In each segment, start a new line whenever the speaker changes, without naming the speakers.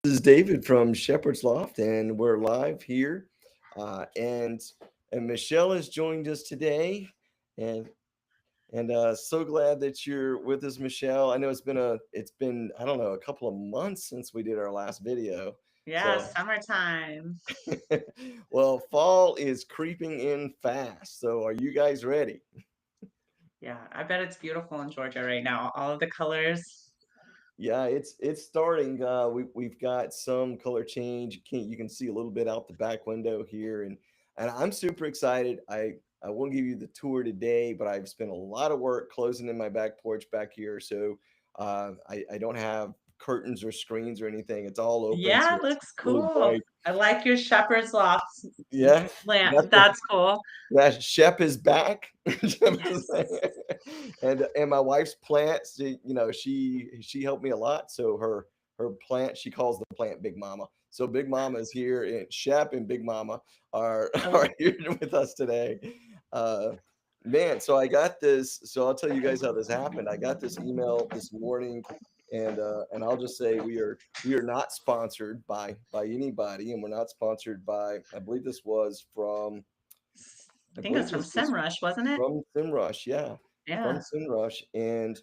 This is David from Shepherd's Loft, and we're live here. And Michelle has joined us today, and so glad that you're with us, Michelle. I know it's been I don't know, a couple of months since we did our last video.
Yeah,
So
summertime.
well, fall is creeping in fast. So are you guys ready?
Yeah, I bet it's beautiful in Georgia right now. All of the colors.
Yeah, it's starting. We've got some color change. You can see a little bit out the back window here, and I'm super excited. I won't give you the tour today, but I've spent a lot of work closing in my back porch back here, so I don't have curtains or screens or anything. It's all open, so
Yeah, it
it's
looks
a little
cool.
bright.
I like your shepherd's loft
Yeah,
lamp.
that's what
That's cool.
that Shep is back.
Yes.
And my wife's plants, she helped me a lot. So her plant, she calls the plant Big Mama. So Big Mama is here, and Shep and Big Mama are
Oh,
are here with us today. Uh, Man, so I got this. So I'll tell you guys how this happened. I got this email this morning, and I'll just say we are not sponsored by anybody, and we're not sponsored by. I
I think
believe
it's from
this was
SEMrush, wasn't it?
from SEMrush, yeah, from
Yeah.
SEMrush, and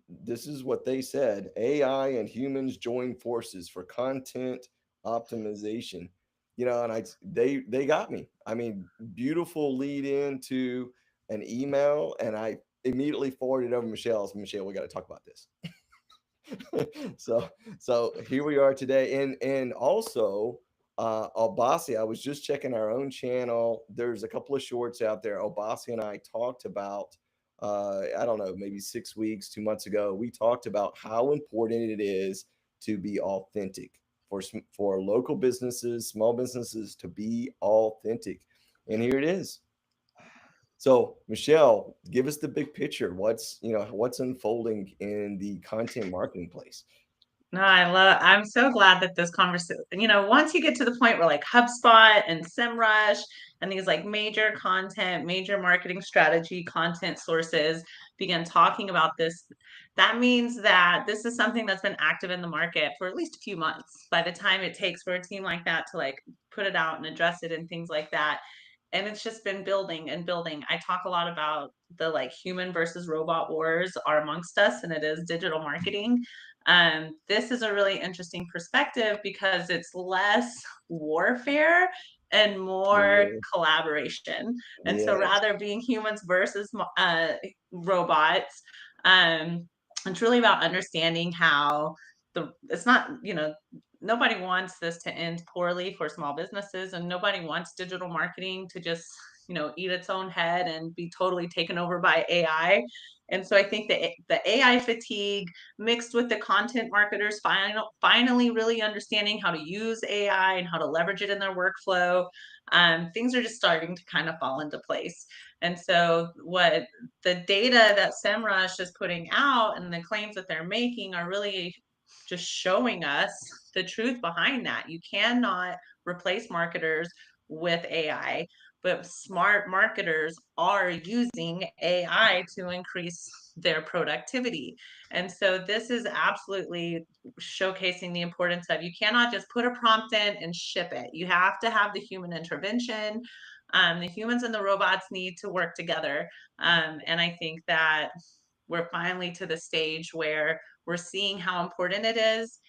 this is what they said: AI and humans join forces for content optimization. And they got me. I mean, beautiful lead into an email, and I immediately forwarded over to Michelle. So Michelle, we got to talk about this. so so here we are today, and also Albasi. I was just checking our own channel. There's a couple of shorts out there. Albasi and I talked about I don't know, maybe 6 weeks, 2 months ago. We talked about how important it is to be authentic for local businesses, small businesses, to be authentic. And here it is. So, Michelle, give us the big picture. What's unfolding in the content marketing place?
No, I'm so glad that this conversation, once you get to the point where like HubSpot and SEMrush and these like major content, major marketing strategy content sources begin talking about this, that means that this is something that's been active in the market for at least a few months by the time it takes for a team like that to like put it out and address it and things like that. And it's just been building and building. I talk a lot about the like human versus robot wars are amongst us, and it is digital marketing. This is a really interesting perspective because it's less warfare and more
Yeah.
collaboration. And so
Yes.
rather being humans versus robots, um, it's really about understanding how it's not, nobody wants this to end poorly for small businesses, and nobody wants digital marketing to just, eat its own head and be totally taken over by AI. And so I think the AI fatigue mixed with the content marketers finally really understanding how to use AI and how to leverage it in their workflow, things are just starting to kind of fall into place. And so, what the data that SEMrush is putting out and the claims that they're making are really just showing us the truth behind that. You cannot replace marketers with AI, but smart marketers are using AI to increase their productivity. And so this is absolutely showcasing the importance of, you cannot just put a prompt in and ship it. You have to have the human intervention. The humans and the robots need to work together. And I think that we're finally to the stage where we're seeing how important it is.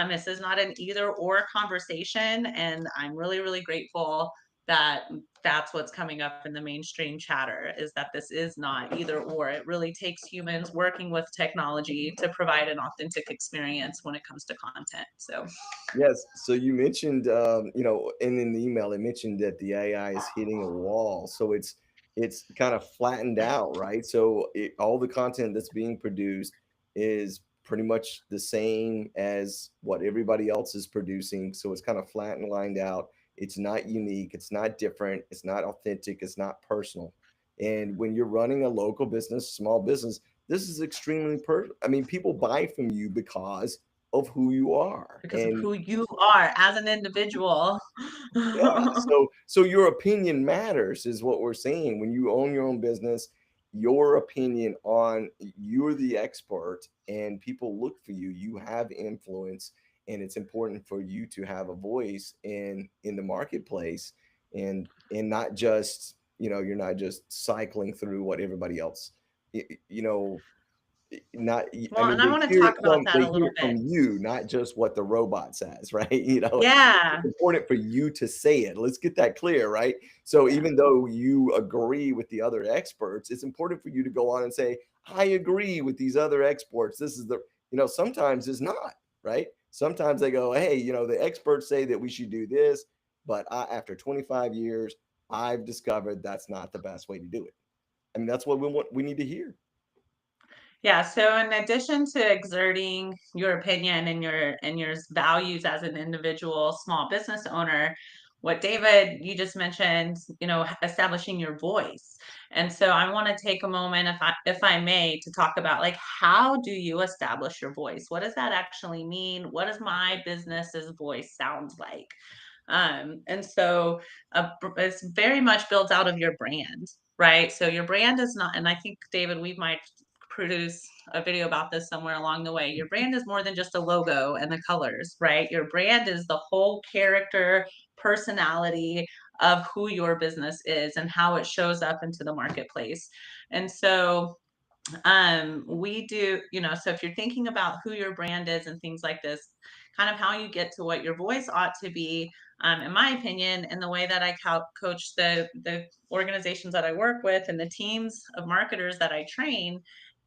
This is not an either or conversation. And I'm really, really grateful that that's what's coming up in the mainstream chatter, is that this is not either or. It really takes humans working with technology to provide an authentic experience when it comes to content. So
Yes. So you mentioned, and in the email, it mentioned that the AI is hitting a wall. So it's kind of flattened out, right? So all the content that's being produced is pretty much the same as what everybody else is producing. So it's kind of flat and lined out. It's not unique. It's not different. It's not authentic. It's not personal. And when you're running a local business, small business, this is extremely I mean, people buy from you because of who you are.
because of
And
who you are as an individual.
yeah, so your opinion matters is what we're saying. When you own your own business, your opinion on, you're the expert and people look for you, you have influence, and it's important for you to have a voice in the marketplace, and not just, you're not just cycling through what everybody else, you know not I
Well,
mean,
and I want to talk about that
they
a
hear
little
it
bit.
from you, not just what the robot says, right?
Yeah.
It's important for you to say it. Let's get that clear, right? So
Yeah.
even though you agree with the other experts, it's important for you to go on and say, I agree with these other experts. This is the, sometimes it's not, right? Sometimes they go, hey, the experts say that we should do this, but after 25 years, I've discovered that's not the best way to do it. I mean, that's what we need to hear.
Yeah, so in addition to exerting your opinion and your values as an individual small business owner, what David you just mentioned, establishing your voice. And so I want to take a moment, if I may, to talk about like how do you establish your voice? What does that actually mean? What does my business's voice sound like? And so it's very much built out of your brand, right? So your brand is not, and I think David, we might produce a video about this somewhere along the way. Your brand is more than just a logo and the colors, right? Your brand is the whole character, personality of who your business is and how it shows up into the marketplace. And so we do, so if you're thinking about who your brand is and things like this, kind of how you get to what your voice ought to be, in my opinion, and the way that I coach the organizations that I work with and the teams of marketers that I train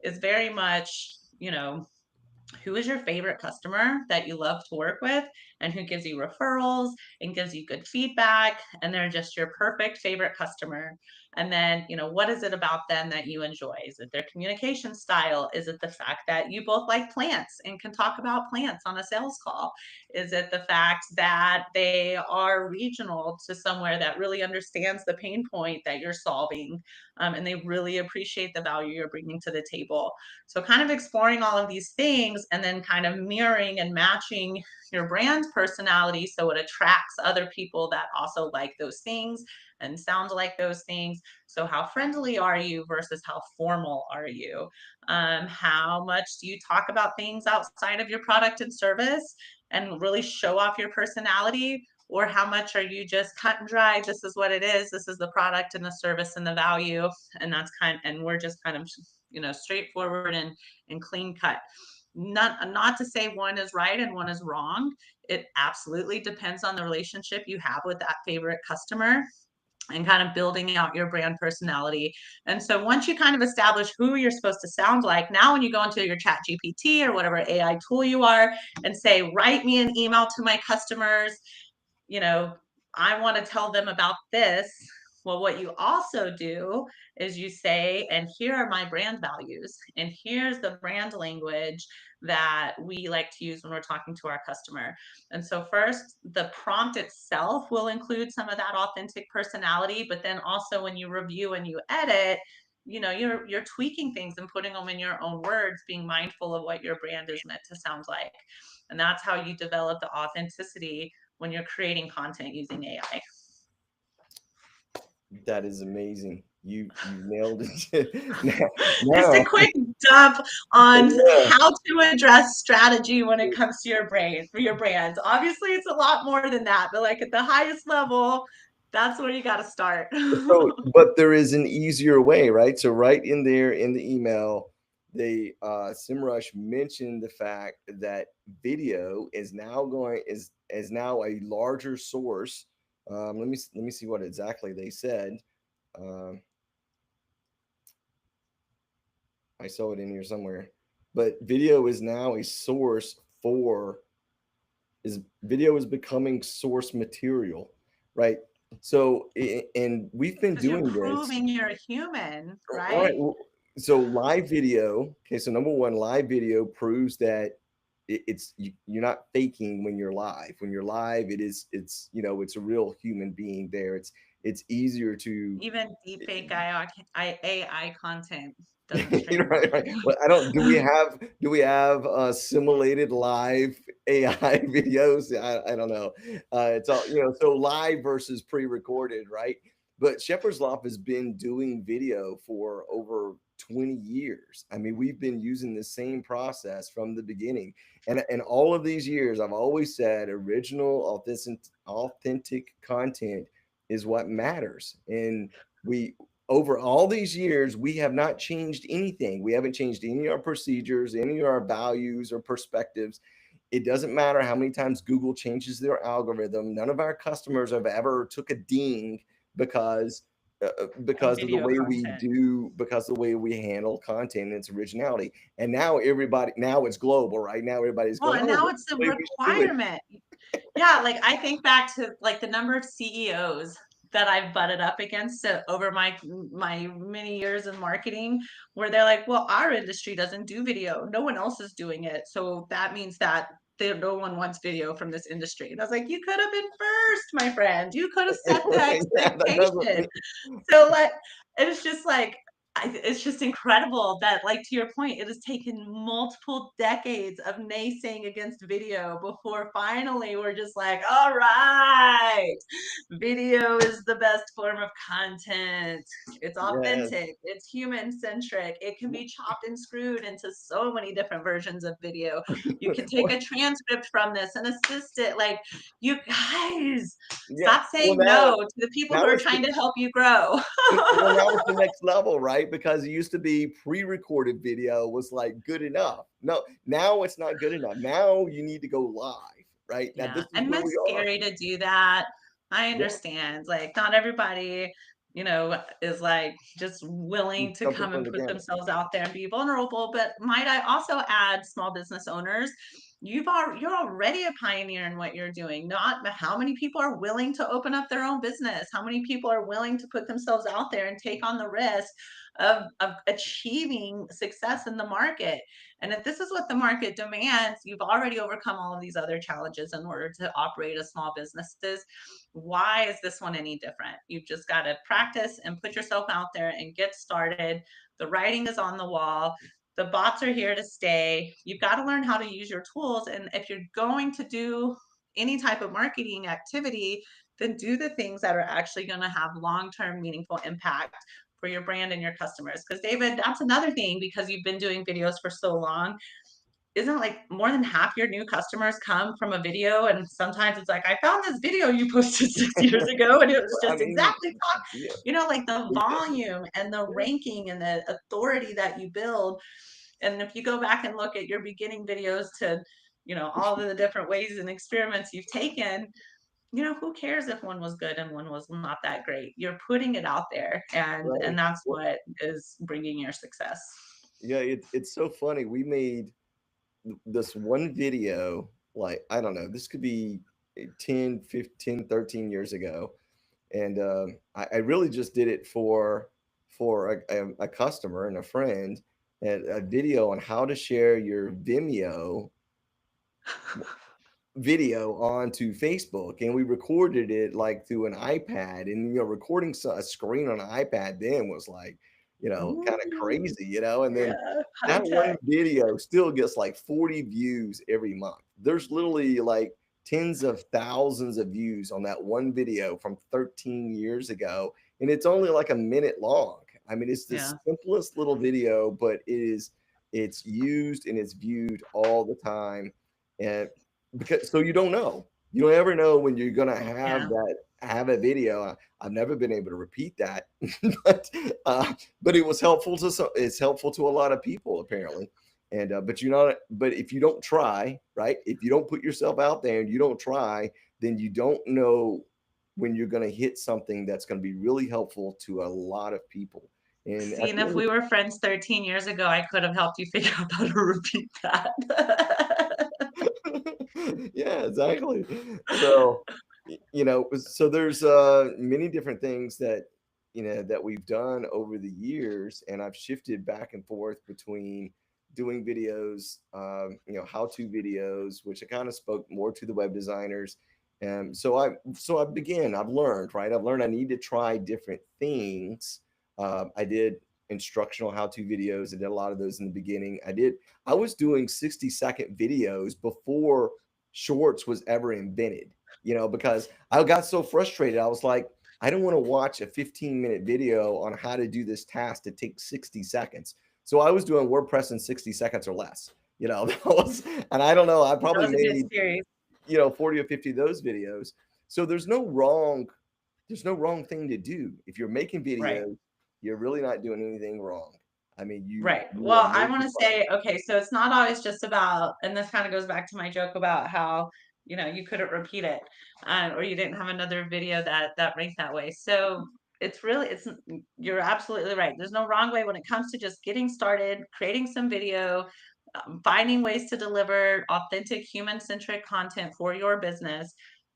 is very much, who is your favorite customer that you love to work with and who gives you referrals and gives you good feedback, and they're just your perfect favorite customer. And then, what is it about them that you enjoy? Is it their communication style? Is it the fact that you both like plants and can talk about plants on a sales call? Is it the fact that they are regional to somewhere that really understands the pain point that you're solving, and they really appreciate the value you're bringing to the table? So kind of exploring all of these things and then kind of mirroring and matching your brand personality so it attracts other people that also like those things and sound like those things. So how friendly are you versus how formal are you? How much do you talk about things outside of your product and service and really show off your personality? Or how much are you just cut and dry? This is what it is. This is the product and the service and the value. And we're just kind of, straightforward and clean cut. Not to say one is right and one is wrong. It absolutely depends on the relationship you have with that favorite customer and kind of building out your brand personality. And so once you kind of establish who you're supposed to sound like, now when you go into your chat GPT or whatever AI tool you are and say, write me an email to my customers, you know, I want to tell them about this. Well, what you also do is you say, and here are my brand values, and here's the brand language that we like to use when we're talking to our customer. And so, first, the prompt itself will include some of that authentic personality, but then also when you review and you edit, you're tweaking things and putting them in your own words, being mindful of what your brand is meant to sound like. And that's how you develop the authenticity when you're creating content using AI.
That is amazing. You nailed it. now,
Just a
now,
quick dump on
yeah.
how to address strategy when it comes to your brain for your brands. Obviously, it's a lot more than that, but like at the highest level, that's where you got to start.
So, but there is an easier way, right? So, right in there in the email, they SEMrush mentioned the fact that video is now a larger source. Let me see what exactly they said. Um, I saw it in here somewhere, but video is now a source for is video is becoming source material, right? So, and we've been
Because you're
doing this.
proving you're a human,
All right.
right?
Well, so live video. Okay. So number one, live video proves that you're not faking when you're live. When you're live, it's a real human being there. It's easier to
Even deepfake AI content doesn't
right,
translate.
right. Well, I don't. Do we have simulated live AI videos? I don't know. It's all. So live versus pre-recorded, right? But Shepherd's Loft has been doing video for over 20 years. I mean, we've been using the same process from the beginning. And all of these years, I've always said original, authentic content is what matters. And we, over all these years, we have not changed anything. We haven't changed any of our procedures, any of our values or perspectives. It doesn't matter how many times Google changes their algorithm. None of our customers have ever took a ding because because of the
Video
way we
content.
do, because of the way we handle content and its originality. And now everybody, now it's global, right? Now everybody's
Well,
going,
and
oh,
now
this is
it's a
the way we should do it.
requirement. Yeah, like I think back to like the number of CEOs that I've butted up against over my many years in marketing, where they're like, "Well, our industry doesn't do video. No one else is doing it, so that means that no one wants video from this industry." And I was like, "You could have been first, my friend. You could have set the
Yeah, that doesn't
expectation."
mean,
So like, it's just like it's just incredible that, like to your point, it has taken multiple decades of naysaying against video before finally we're just like, all right, video is the best form of content. It's
yes.
authentic, it's human centric, it can be chopped and screwed into so many different versions of video. You can take a transcript from this and assist it. Like, you guys,
Yeah.
stop
Well,
saying no to the people who
now
are
it's
trying to help you grow.
well, now it's the next level, right? Because it used to be pre-recorded video was like good enough. No, now it's not good enough. Now you need to go live, right? Now
Yeah,
this is
and
where
it's
we are.
scary to do that. I
Yeah,
understand, like, not everybody, is, like, just willing to
jumping
come
from
and
the
put
gun.
themselves out there and be vulnerable, but might I also add small business owners, you're already a pioneer in what you're doing, not how many people are willing to open up their own business, how many people are willing to put themselves out there and take on the risk of achieving success in the market. And if this is what the market demands, you've already overcome all of these other challenges in order to operate as small businesses. Why is this one any different? You've just got to practice and put yourself out there and get started. The writing is on the wall. The bots are here to stay. You've got to learn how to use your tools. And if you're going to do any type of marketing activity, then do the things that are actually going to have long term, meaningful impact for your brand and your customers. Because, David, that's another thing because you've been doing videos for so long. Isn't like more than half your new customers come from a video? And sometimes it's like, I found this video you posted 6 years ago and it was
I
just
mean,
exactly
yeah,
like the
yeah,
volume and the
yeah,
ranking and the authority that you build. And if you go back and look at your beginning videos to, all of the different ways and experiments you've taken, who cares if one was good and one was not that great? You're putting it out there, and
right.
that's
Well,
what is bringing your success.
yeah, it's so funny. We made this one video, like, I don't know, this could be 10, 15, 13 years ago. And I really just did it for a customer and a friend, and a video on how to share your Vimeo video onto Facebook, and we recorded it like through an iPad. And recording a screen on an iPad then was like, kind of
Ooh,
crazy, and then
yeah, high
that one
tech.
video still gets like 40 views every month. There's literally like tens of thousands of views on that one video from 13 years ago, and it's only like a minute long. I mean, it's the
Yeah,
simplest little video, but it's used and it's viewed all the time. And because so you don't know. You don't ever know when you're gonna
yeah.
have a video. I've never been able to repeat that, but but it was helpful to it's helpful to a lot of people apparently. And but but if you don't try, right? If you don't put yourself out there and you don't try, then you don't know when you're gonna hit something that's gonna be really helpful to a lot of people. And
See,
at
and
the
if
end,
we were friends 13 years ago, I could have helped you figure out how to repeat that.
yeah, exactly. So, so there's many different things that that we've done over the years, and I've shifted back and forth between doing videos, how-to videos, which I kind of spoke more to the web designers. And I've learned, right? I've learned I need to try different things. I did instructional how-to videos. I did a lot of those in the beginning. I was doing 60-second videos before shorts was ever invented, because I got so frustrated. I was like, I don't want to watch a 15-minute video on how to do this task that takes 60 seconds. So I was doing WordPress in 60 seconds or less. That was, and I don't know, I
That
probably
was a good
made,
series.
40 or 50 of those videos. So there's no wrong thing to do. If you're making
Right.
videos, you're really not doing anything wrong. I mean, you
Right.
you are
Well, I
making
wanna
money.
say, okay, so it's not always just about, and this kinda goes back to my joke about how, you couldn't repeat it, or you didn't have another video that ranked that way. So, you're absolutely right. There's no wrong way when it comes to just getting started, creating some video, finding ways to deliver authentic human-centric content for your business.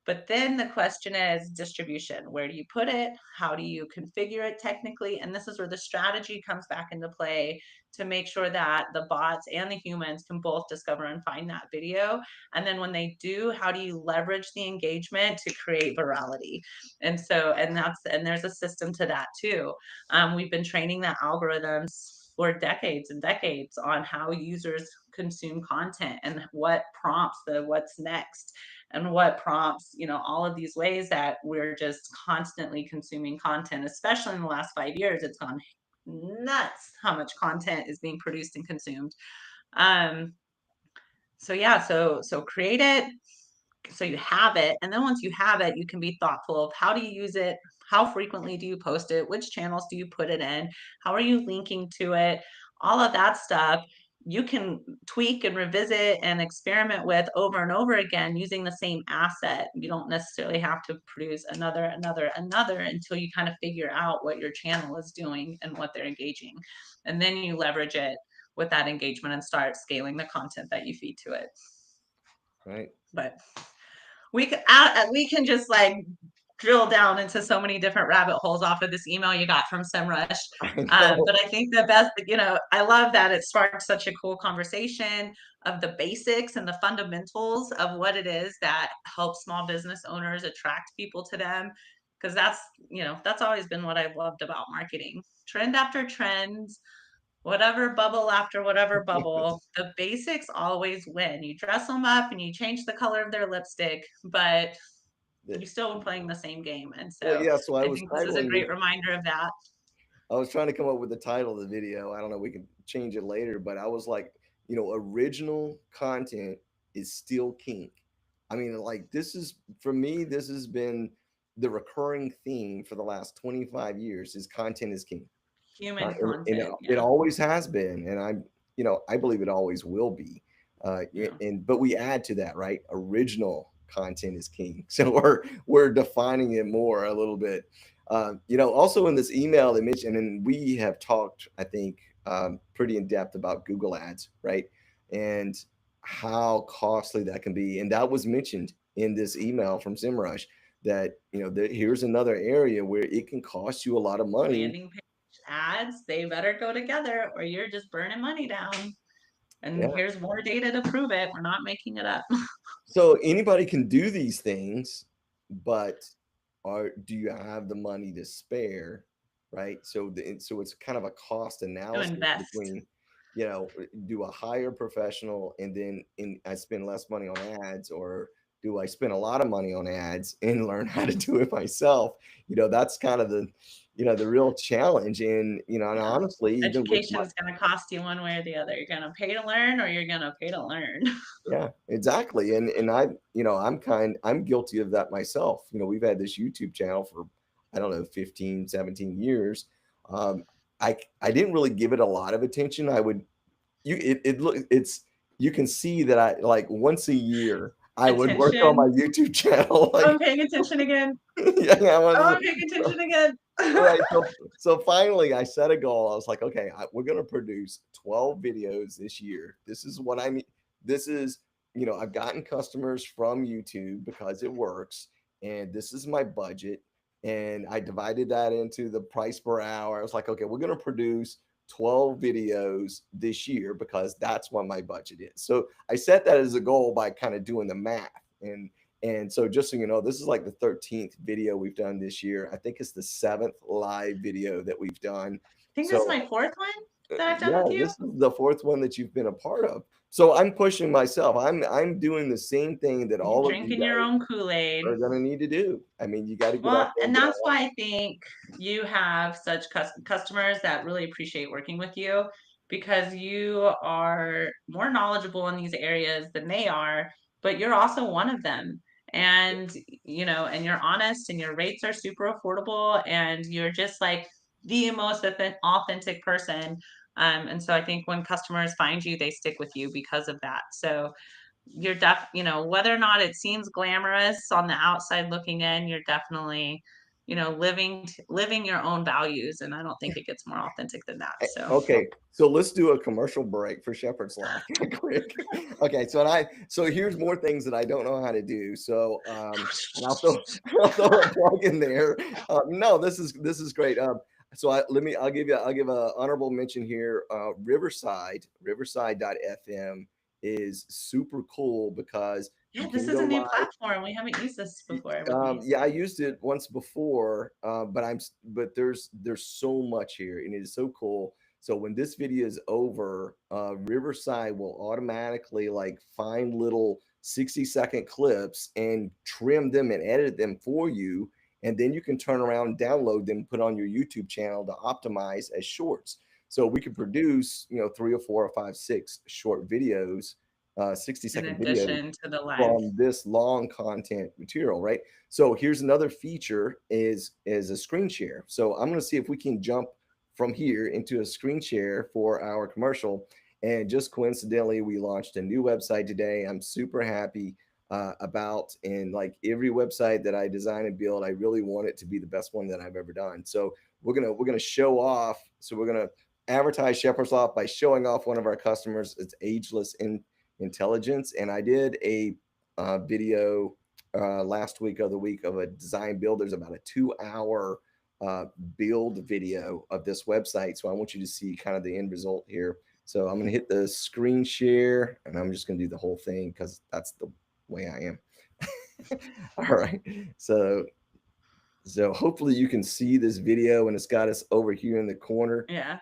But then the question is distribution. Where do you put it? How do you configure it technically? And this is where the strategy comes back into play to make sure that the bots and the humans can both discover and find that video. And then when they do, how do you leverage the engagement to create virality? And there's a system to that too. We've been training the algorithms for decades and decades on how users consume content and what prompts the what's next and what prompts, all of these ways that we're just constantly consuming content, especially in the last 5 years. It's gone nuts how much content is being produced and consumed. Um, so yeah, so create it, so you have it, and then once you have it, you can be thoughtful of how do you use it, how frequently do you post it, which channels do you put it in, how are you linking to it, all of that stuff you can tweak and revisit and experiment with over and over again using the same asset. You don't necessarily have to produce another until you kind of figure out what your channel is doing and what they're engaging, and then you leverage it with that engagement and start scaling the content that you feed to it.
Right?
But we can just like drill down into so many different rabbit holes off of this email you got from SEMrush.
I know.
But I think the best, I love that it sparked such a cool conversation of the basics and the fundamentals of what it is that helps small business owners attract people to them. Because that's always been what I've loved about marketing. Trend after trend, whatever bubble after whatever bubble, the basics always win. You dress them up and you change the color of their lipstick, but
That-
you're still playing the same game. And
Well,
so
yeah. So I
I
was
think this is a
titling this.
great reminder of that.
I was trying to come up with the title of the video. I don't know. We can change it later, but I was like, original content is still king. I mean, like this is for me. This has been the recurring theme for the last 25 years. Is content is king.
Human
And
content.
it
Yeah.
always has been, and I believe it always will be.
Yeah.
And but we add to that, right? Original content is king, so we're defining it more a little bit. Also in this email they mentioned, and we have talked, I think, pretty in depth about Google Ads, right? And how costly that can be, and that was mentioned in this email from SEMrush that here's another area where it can cost you a lot of money.
Landing page ads, they better go together or you're just burning money down. And here's more data to prove it. We're not making it up.
So anybody can do these things, but do you have the money to spare, right? So it's kind of a cost
To
analysis
invest.
between, do a hire professional and then I spend less money on ads, or do I spend a lot of money on ads and learn how to do it myself? That's kind of the real challenge. And
Yeah.
honestly, even with my,
Education's gonna cost you one way or the other. You're gonna pay to learn or you're gonna pay to learn.
yeah, exactly. And I'm guilty of that myself. We've had this YouTube channel for, I don't know, 15, 17 years. Um, I didn't really give it a lot of attention. I would you it look it's you can see that I like once a year I would work on my
Attention.
YouTube channel
Oh,
like
I'm paying attention again.
yeah,
Oh, I'm paying attention again.
right. So finally, I set a goal. I was like, okay, we're going to produce 12 videos this year. This is what I mean. This is, I've gotten customers from YouTube because it works. And this is my budget. And I divided that into the price per hour. I was like, okay, we're going to produce 12 videos this year because that's what my budget is. So I set that as a goal by kind of doing the math. And so, just so you know, this is like the 13th video we've done this year. I think it's the seventh live video that we've done.
I think this is
So,
my fourth one that I've done
yeah,
with you.
this is the fourth one that you've been a part of. So I'm pushing myself. I'm doing the same thing that
You're
all of you
drinking your
guys
own Kool-Aid.
are gonna need to do. I mean, you got to get out
Well,
there and
and
get
that's
online.
why I think you have such customers that really appreciate working with you because you are more knowledgeable in these areas than they are, but you're also one of them. And, and you're honest and your rates are super affordable and you're just like the most authentic person. And so I think when customers find you, they stick with you because of that. So whether or not it seems glamorous on the outside looking in, you're definitely, living your own values. And I don't think it gets more authentic than that. So
Okay, so let's do a commercial break for Shepherd's Loft quick. Okay, so here's more things that I don't know how to do. So and I'll throw a plug in there. No, this is great. So I'll give a honorable mention here. Riverside.fm is super cool because
yeah,
you
this
can
is
go
a new
live.
platform. We haven't used this before with me.
Yeah, I
So
used it once before, but there's so much here, and it is so cool. So when this video is over, Riverside will automatically like find little 60-second clips and trim them and edit them for you, and then you can turn around and download them, put on your YouTube channel to optimize as shorts. So we could produce, 3 or 4 or 5, 6 short videos, 60
in
second videos
addition to the live.
from this long content material, right? So here's another feature is a screen share. So I'm going to see if we can jump from here into a screen share for our commercial. And just coincidentally, we launched a new website today. I'm super happy about, and like every website that I design and build, I really want it to be the best one that I've ever done. So we're gonna show off. So we're gonna advertise Shepherd's Loft by showing off one of our customers. It's ageless intelligence, and I did a video last week of the week of a design build. There's about a 2 hour uh, build video of this website. So I want you to see kind of the end result here. So I'm going to hit the screen share and I'm just going to do the whole thing because that's the way I am. All right. So hopefully you can see this video and it's got us over here in the corner.
Yeah.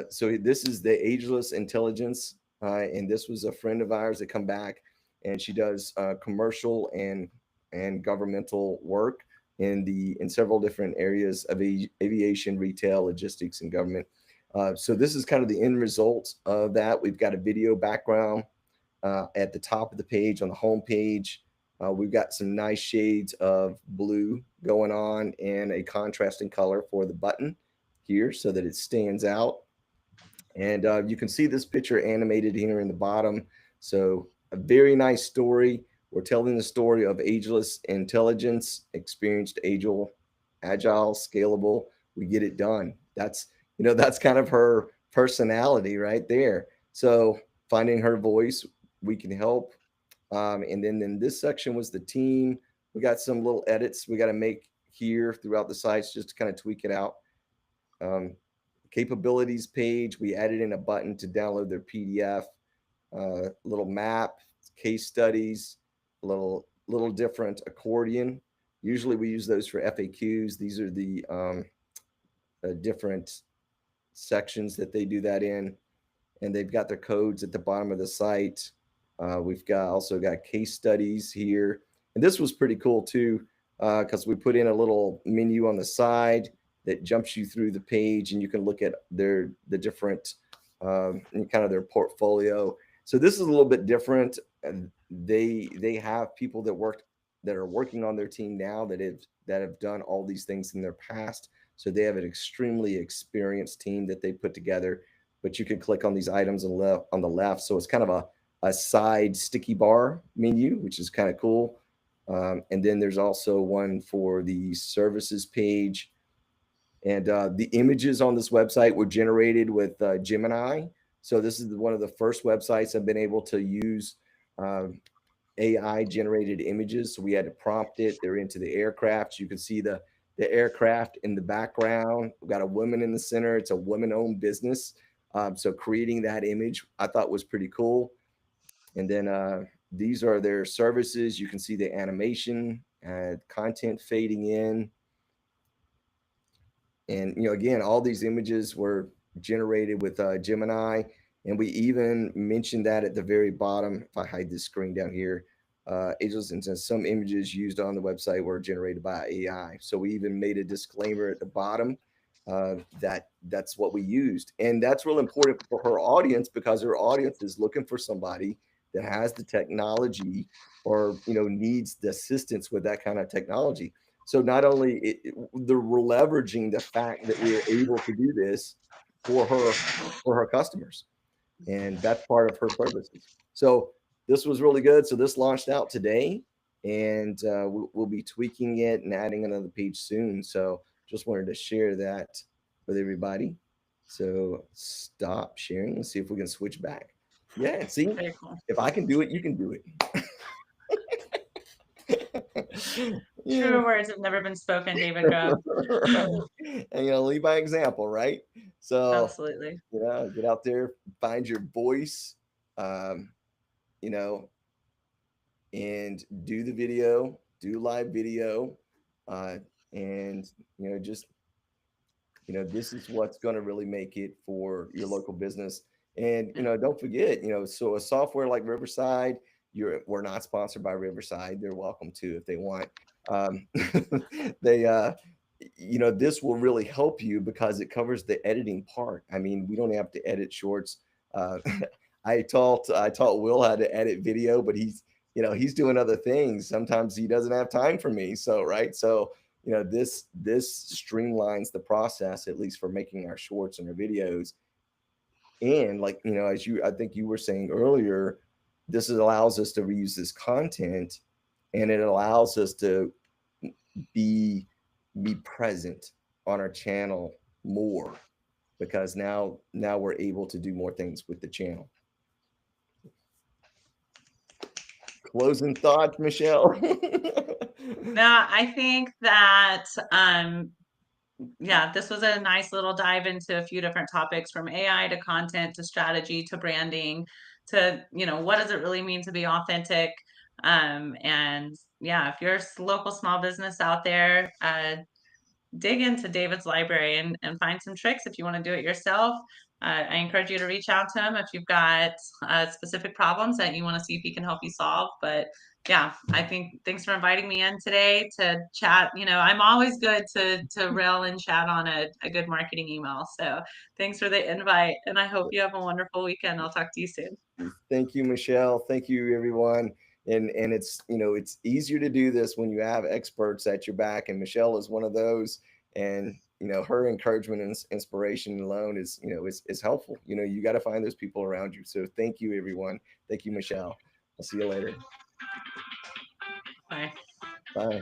So this is the ageless intelligence, and this was a friend of ours that come back, and she does commercial and governmental work in several different areas of aviation, retail, logistics, and government. So this is kind of the end result of that. We've got a video background at the top of the page on the home page. We've got some nice shades of blue going on and a contrasting color for the button here so that it stands out. And you can see this picture animated here in the bottom. So a very nice story. We're telling the story of ageless intelligence, experienced, agile, scalable. We get it done. That's kind of her personality right there. So finding her voice, we can help. And then in this section was the team. We got some little edits we got to make here throughout the sites just to kind of tweak it out. Um, Capabilities page, we added in a button to download their PDF, little map, case studies, little different accordion. Usually we use those for FAQs. These are the different sections that they do that in, and they've got their codes at the bottom of the site. We've also got case studies here, and this was pretty cool too because we put in a little menu on the side that jumps you through the page, and you can look at the different and kind of their portfolio. So this is a little bit different. They have people that are working on their team now that have done all these things in their past. So they have an extremely experienced team that they put together. But you can click on these items on the left. So it's kind of a side sticky bar menu, which is kind of cool. And then there's also one for the services page. And the images on this website were generated with Gemini. So this is one of the first websites I've been able to use AI generated images. So we had to prompt it. They're into the aircraft. You can see the aircraft in the background. We've got a woman in the center. It's a woman-owned business. So creating that image, I thought was pretty cool. And then these are their services. You can see the animation, content fading in. And again, all these images were generated with Gemini. And we even mentioned that at the very bottom. If I hide this screen down here, ageless intent, some images used on the website were generated by AI. So we even made a disclaimer at the bottom that that's what we used. And that's real important for her audience because her audience is looking for somebody that has the technology or needs the assistance with that kind of technology. So not only we're leveraging the fact that we're able to do this for her customers, and that's part of her services. So this was really good. So this launched out today, and we'll be tweaking it and adding another page soon. So just wanted to share that with everybody. So stop sharing. Let's see if we can switch back. Yeah, see,
Very cool.
if I can do it, you can do it. Yeah.
Truer words have never been spoken, David Grubb.
Right. And lead by example, right? So
Absolutely.
get out there, find your voice, um, you know, and do the video, do live video, uh, and just this is what's going to really make it for your local business. And don't forget, so a software like Riverside, we're not sponsored by Riverside. They're welcome to if they want. Um, they this will really help you because it covers the editing part. I mean, we don't have to edit shorts. Uh, I taught Will how to edit video, but he's doing other things. Sometimes he doesn't have time for me. So right, so this streamlines the process, at least for making our shorts and our videos. And like as I think you were saying earlier, this allows us to reuse this content, and it allows us to be present on our channel more, because now we're able to do more things with the channel. Closing thoughts, Michelle.
Now, I think that yeah, this was a nice little dive into a few different topics, from AI to content to strategy to branding to, what does it really mean to be authentic? And yeah, if you're a local small business out there, dig into David's library and find some tricks if you want to do it yourself. I encourage you to reach out to him if you've got specific problems that you want to see if he can help you solve. But yeah, I think thanks for inviting me in today to chat. I'm always good to rail and chat on a good marketing email. So thanks for the invite, and I hope you have a wonderful weekend. I'll talk to you soon.
Thank you, Michelle. Thank you, everyone. And it's it's easier to do this when you have experts at your back, and Michelle is one of those. And her encouragement and inspiration alone is helpful. You got to find those people around you. So thank you, everyone. Thank you, Michelle. I'll see you later.
Bye.
Bye.